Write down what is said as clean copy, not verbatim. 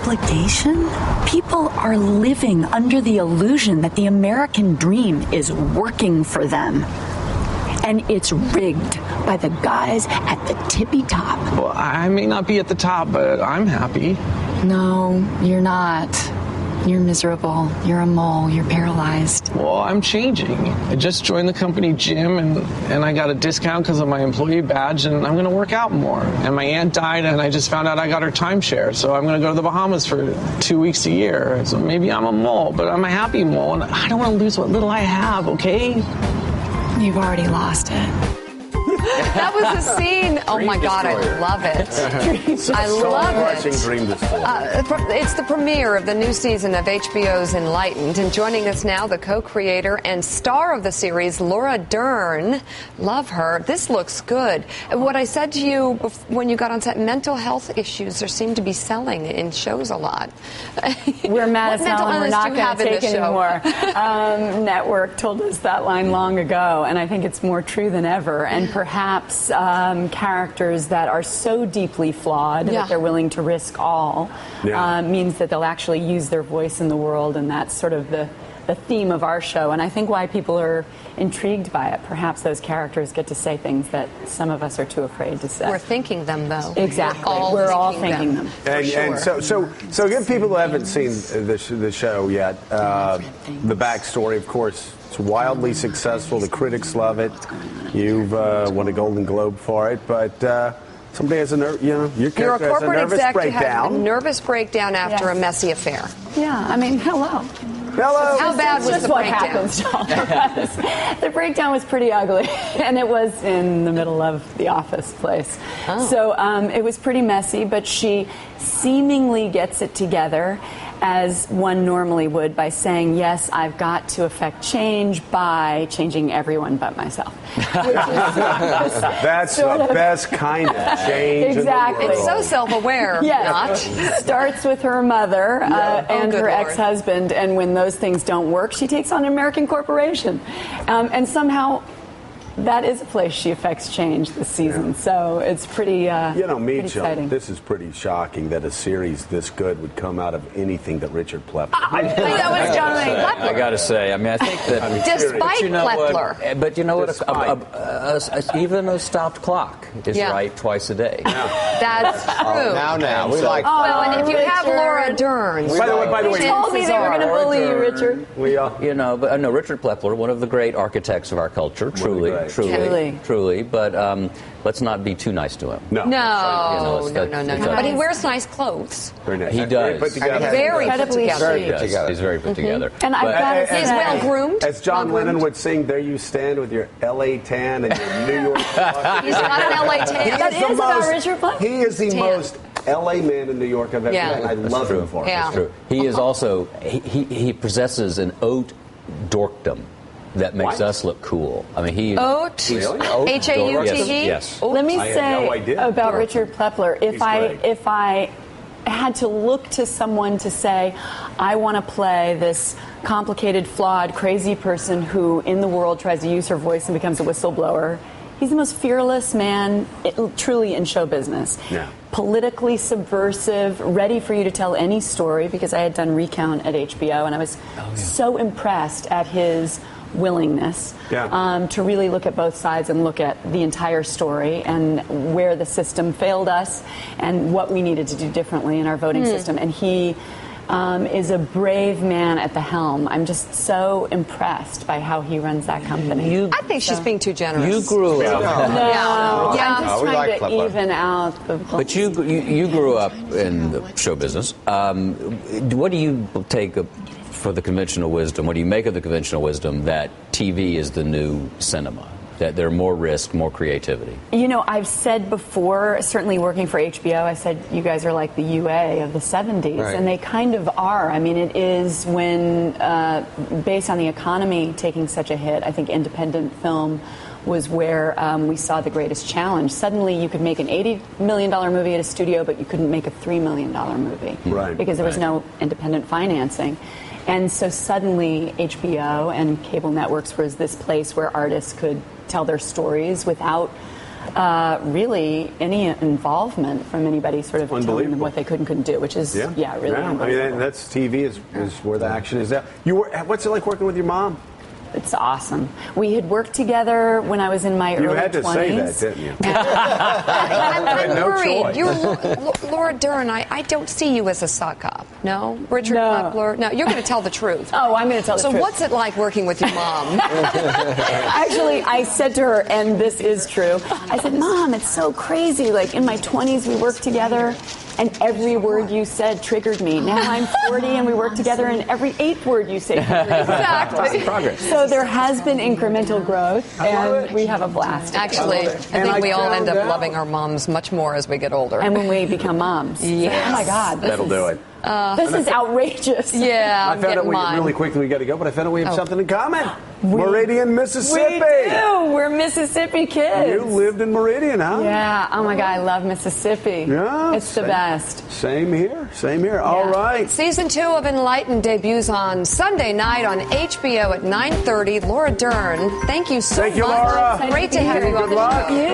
obligation? People are living under the illusion that the American dream is working for them. And it's rigged by the guys at the tippy top. Well, I may not be at the top, but I'm happy. No, you're not. You're miserable. You're a mole. You're paralyzed. Well, I'm changing. I just joined the company gym, and I got a discount because of my employee badge, and I'm going to work out more. And my aunt died, and I just found out I got her timeshare, so I'm going to go to the Bahamas for 2 weeks a year. So maybe I'm a mole, but I'm a happy mole, and I don't want to lose what little I have, okay? You've already lost it. That was a scene. Oh my God, I love it. I love it. Dream Destroyer. It's the premiere of the new season of HBO's Enlightened, and joining us now, the co-creator and star of the series, Laura Dern. Love her. This looks good. What I said to you when you got on set, mental health issues there seem to be selling in shows a lot. We're mad as hell and we're not going to take anymore. Network told us that line long ago, and I think it's more true than ever. And perhaps characters that are so deeply flawed that they're willing to risk all means that they'll actually use their voice in the world, and that's sort of the theme of our show. And I think why people are intrigued by it. Perhaps those characters get to say things that some of us are too afraid to say. We're thinking them, though. Exactly. We're all thinking them. And so give people who haven't seen the show yet the backstory. Of course, it's wildly successful. The critics love it. You've won a Golden Globe for it, but somebody has your character has a nervous breakdown. A nervous breakdown after a messy affair. Yeah, I mean, hello. How bad was the breakdown? Happens to all of us. The breakdown was pretty ugly, and it was in the middle of the office place. Oh. So it was pretty messy, but she seemingly gets it together as one normally would by saying, yes, I've got to affect change by changing everyone but myself. That's the best kind of change. Exactly. In the world. It's so self-aware. Yes. Starts with her mother and her ex-husband, and when those things don't work, she takes on an American corporation. And somehow that is a place she affects change this season. So it's pretty pretty exciting. This is pretty shocking that a series this good would come out of anything that Richard Plepler. I think that was John Plepler. I got to say, I mean, I think that despite Plepler. But you know what? Even a stopped clock is right twice a day. That's true. Now we like. Well, and if you have Laura Dern, by the way, you told me they were going to bully you, Richard. But Richard Plepler, one of the great architects of our culture, truly. But let's not be too nice to him. No. But he wears nice clothes. Very nice. He does. Very put together. He's very put together. And I've got to say, he's well groomed. As John Lennon would sing, "There you stand with your L.A. tan and your New York." He's not an L.A. tan. That is about Richard Plepler. He is the most L.A. man in New York I've ever met. I love him for it. That's true. He is also he possesses an haute dorkdom that makes us look cool. I mean, he Haute? Really? H-A-U-T-E? Yes. Let me say about Richard Plepler, if I had to look to someone to say, I want to play this complicated, flawed, crazy person who in the world tries to use her voice and becomes a whistleblower, he's the most fearless man truly in show business. Yeah. Politically subversive, ready for you to tell any story, because I had done Recount at HBO, and I was so impressed at his willingness to really look at both sides and look at the entire story and where the system failed us and what we needed to do differently in our voting system. And he is a brave man at the helm. I'm just so impressed by how he runs that company. I think she's being too generous. You grew up. I'm just trying to even out the... But you grew up in the show business. What do you take for the conventional wisdom? What do you make of the conventional wisdom that TV is the new cinema? That there are more risk, more creativity? You know, I've said before, certainly working for HBO, I said you guys are like the UA of the 70s, and they kind of are. I mean, it is when, based on the economy taking such a hit, I think independent film was where we saw the greatest challenge. Suddenly you could make an $80 million movie at a studio, but you couldn't make a $3 million movie. Because there was no independent financing. And so suddenly HBO and cable networks was this place where artists could tell their stories without really any involvement from anybody sort of telling them what they could and couldn't do, which is, really unbelievable. I mean, that's TV is where the action is. What's it like working with your mom? It's awesome. We had worked together when I was in my early 20s. You had to say that, didn't you? I'm no worried. choice. You're Laura Dern. I don't see you as a suck up. No? Richard Buckler? No, you're going to tell the truth. Oh, I'm going to tell the truth. So what's it like working with your mom? Actually, I said to her, and this is true, I said, Mom, it's so crazy. Like, in my 20s, we worked together, and every word you said triggered me. Now I'm 40, and we work together, and every 8th word you say triggers me. Exactly. Progress. So there has been incremental growth, and we have a blast. Actually, I think we all end up loving our moms much more as we get older. And when we become moms. Yes. Oh, my God. That'll do it. This is outrageous. Yeah, I found out really quickly we got to go, but I found out we have something in common. Meridian, Mississippi. We do. We're Mississippi kids. You lived in Meridian, huh? Yeah. Oh my God, I love Mississippi. Yeah, it's the best. Same here. Same here. All right. Season 2 of Enlightened debuts on Sunday night on HBO at 9:30. Laura Dern, thank you so much. Thank you, Laura. Great to have you on the show.